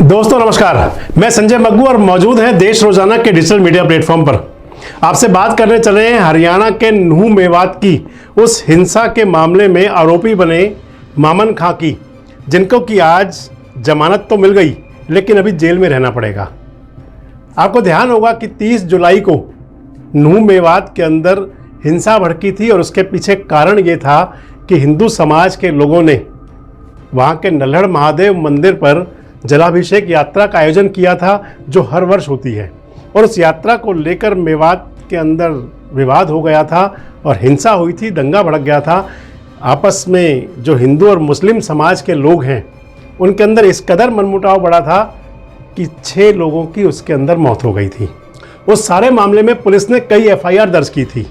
दोस्तों नमस्कार, मैं संजय मग्गू और मौजूद हैं देश रोजाना के डिजिटल मीडिया प्लेटफॉर्म पर। आपसे बात करने चले हैं हरियाणा के नूंह मेवात की उस हिंसा के मामले में आरोपी बने मामन खां की, जिनको कि आज जमानत तो मिल गई लेकिन अभी जेल में रहना पड़ेगा। आपको ध्यान होगा कि 30 जुलाई को नूंह मेवात के अंदर हिंसा भड़की थी और उसके पीछे कारण ये था कि हिंदू समाज के लोगों ने वहाँ के नल्हड़ महादेव मंदिर पर जलाभिषेक यात्रा का आयोजन किया था, जो हर वर्ष होती है। और उस यात्रा को लेकर मेवात के अंदर विवाद हो गया था और हिंसा हुई थी, दंगा भड़क गया था। आपस में जो हिंदू और मुस्लिम समाज के लोग हैं उनके अंदर इस कदर मनमुटाव बढ़ा था कि 6 लोगों की उसके अंदर मौत हो गई थी। उस सारे मामले में पुलिस ने कई FIR दर्ज की थी।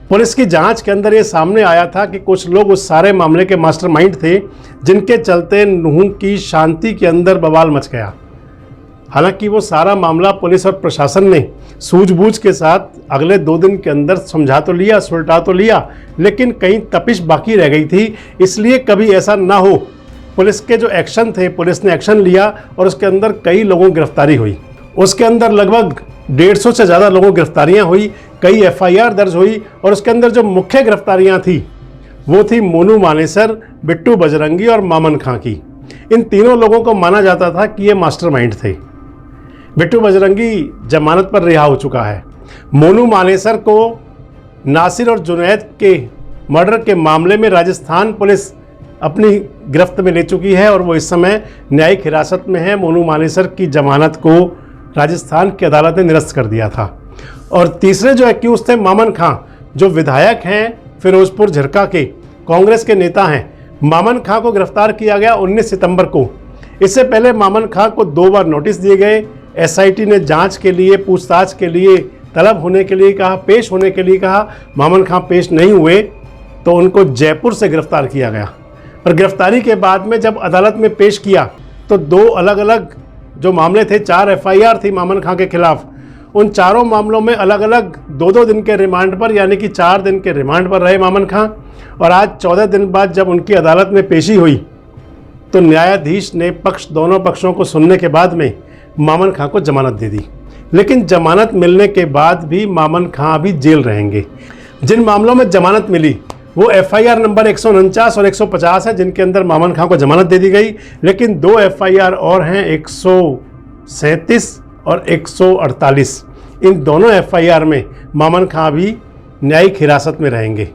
पुलिस की जांच के अंदर ये सामने आया था कि कुछ लोग उस सारे मामले के मास्टरमाइंड थे, जिनके चलते नूंह की शांति के अंदर बवाल मच गया। हालांकि वो सारा मामला पुलिस और प्रशासन ने सूझबूझ के साथ अगले 2 दिन के अंदर समझा तो लिया, सुलटा तो लिया, लेकिन कहीं तपिश बाकी रह गई थी। इसलिए कभी ऐसा ना हो, पुलिस के जो एक्शन थे, पुलिस ने एक्शन लिया और उसके अंदर कई लोगों की गिरफ्तारी हुई। उसके अंदर लगभग 150 से ज़्यादा लोगों की गिरफ्तारियाँ हुई, कई FIR दर्ज हुई। और उसके अंदर जो मुख्य गिरफ्तारियाँ थी वो थी मोनू मानेसर, बिट्टू बजरंगी और मामन खां की। इन तीनों लोगों को माना जाता था कि ये मास्टरमाइंड थे। बिट्टू बजरंगी जमानत पर रिहा हो चुका है। मोनू मानेसर को नासिर और जुनैद के मर्डर के मामले में राजस्थान पुलिस अपनी गिरफ्त में ले चुकी है और वो इस समय न्यायिक हिरासत में है। मोनू मानेसर की जमानत को राजस्थान की अदालत ने निरस्त कर दिया था। और तीसरे जो एक्यूज थे मामन खां, जो विधायक हैं फिरोजपुर झरका के, कांग्रेस के नेता हैं। मामन खां को गिरफ्तार किया गया 19 सितंबर को। इससे पहले मामन खां को 2 बार नोटिस दिए गए। SIT ने जांच के लिए, पूछताछ के लिए तलब होने के लिए कहा, पेश होने के लिए कहा। मामन खां पेश नहीं हुए तो उनको जयपुर से गिरफ्तार किया गया। और गिरफ्तारी के बाद में जब अदालत में पेश किया तो 2 अलग अलग जो मामले थे, 4 FIR थी मामन खां के खिलाफ। उन चारों मामलों में अलग अलग 2-2 दिन के रिमांड पर, यानी कि 4 दिन के रिमांड पर रहे मामन खां। और आज 14 दिन बाद जब उनकी अदालत में पेशी हुई तो न्यायाधीश ने दोनों पक्षों को सुनने के बाद में मामन खां को जमानत दे दी। लेकिन जमानत मिलने के बाद भी मामन खां अभी जेल रहेंगे। जिन मामलों में जमानत मिली वो FIR नंबर 149 और 150 है, जिनके अंदर मामन खां को जमानत दे दी गई। लेकिन 2 FIR और हैं, 137 और 148। इन दोनों FIR में मामन खां भी न्यायिक हिरासत में रहेंगे।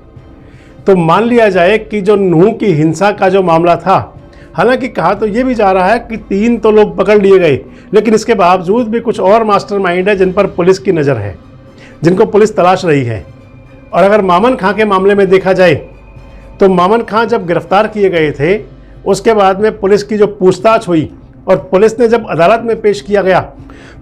तो मान लिया जाए कि जो नूंह की हिंसा का जो मामला था, हालांकि कहा तो ये भी जा रहा है कि 3 तो लोग पकड़ लिए गए, लेकिन इसके बावजूद भी कुछ और मास्टरमाइंड है जिन पर पुलिस की नज़र है, जिनको पुलिस तलाश रही है। और अगर मामन खां के मामले में देखा जाए तो मामन खां जब गिरफ्तार किए गए थे, उसके बाद में पुलिस की जो पूछताछ हुई और पुलिस ने जब अदालत में पेश किया गया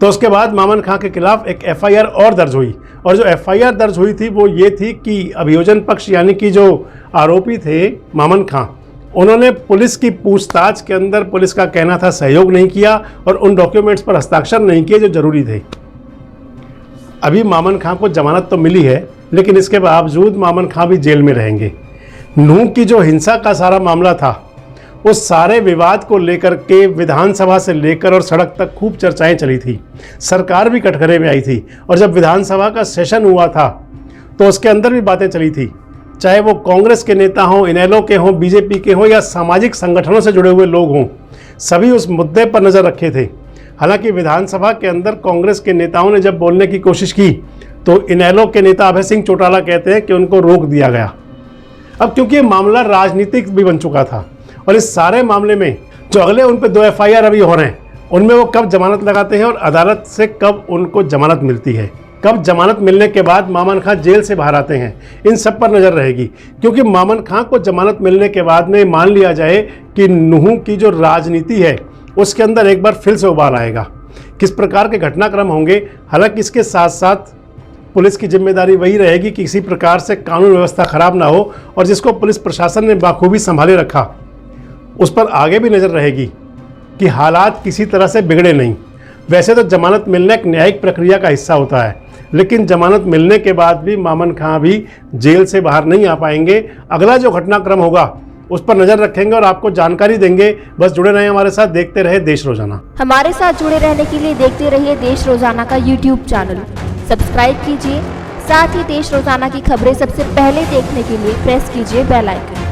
तो उसके बाद मामन खां के खिलाफ एक FIR और दर्ज हुई। और जो FIR दर्ज हुई थी वो ये थी कि अभियोजन पक्ष, यानी कि जो आरोपी थे मामन खां, उन्होंने पुलिस की पूछताछ के अंदर, पुलिस का कहना था, सहयोग नहीं किया और उन डॉक्यूमेंट्स पर हस्ताक्षर नहीं किए जो जरूरी थे। अभी मामन खां को जमानत तो मिली है, लेकिन इसके बावजूद मामन खां भी जेल में रहेंगे। नूंह की जो हिंसा का सारा मामला था, उस सारे विवाद को लेकर के विधानसभा से लेकर और सड़क तक खूब चर्चाएं चली थी। सरकार भी कटघरे में आई थी। और जब विधानसभा का सेशन हुआ था तो उसके अंदर भी बातें चली थी, चाहे वो कांग्रेस के नेता हों, इनेलो के हों, BJP के हों या सामाजिक संगठनों से जुड़े हुए लोग हों, सभी उस मुद्दे पर नज़र रखे थे। हालांकि विधानसभा के अंदर कांग्रेस के नेताओं ने जब बोलने की कोशिश की तो इनेलो के नेता अभय सिंह चौटाला कहते हैं कि उनको रोक दिया गया। अब क्योंकि ये मामला राजनीतिक भी बन चुका था और इस सारे मामले में जो अगले उन पे 2 FIR अभी हो रहे हैं, उनमें वो कब जमानत लगाते हैं और अदालत से कब उनको जमानत मिलती है, कब जमानत मिलने के बाद मामन खां जेल से बाहर आते हैं, इन सब पर नज़र रहेगी। क्योंकि मामन खां को जमानत मिलने के बाद में मान लिया जाए कि नूंह की जो राजनीति है उसके अंदर एक बार फिर से उबाल आएगा। किस प्रकार के घटनाक्रम होंगे, हालांकि इसके साथ साथ पुलिस की जिम्मेदारी वही रहेगी कि किसी प्रकार से कानून व्यवस्था खराब ना हो। और जिसको पुलिस प्रशासन ने बाखूबी संभाले रखा, उस पर आगे भी नज़र रहेगी कि हालात किसी तरह से बिगड़े नहीं। वैसे तो जमानत मिलना एक न्यायिक प्रक्रिया का हिस्सा होता है, लेकिन जमानत मिलने के बाद भी मामन खां भी जेल से बाहर नहीं आ पाएंगे। अगला जो घटनाक्रम होगा उस पर नजर रखेंगे और आपको जानकारी देंगे। बस जुड़े रहें हमारे साथ, देखते रहे देश रोजाना। हमारे साथ जुड़े रहने के लिए देखते रहिए देश रोजाना का यूट्यूब चैनल सब्सक्राइब कीजिए। साथ ही देश रोजाना की खबरें सबसे पहले देखने के लिए प्रेस कीजिए बेल आइकन।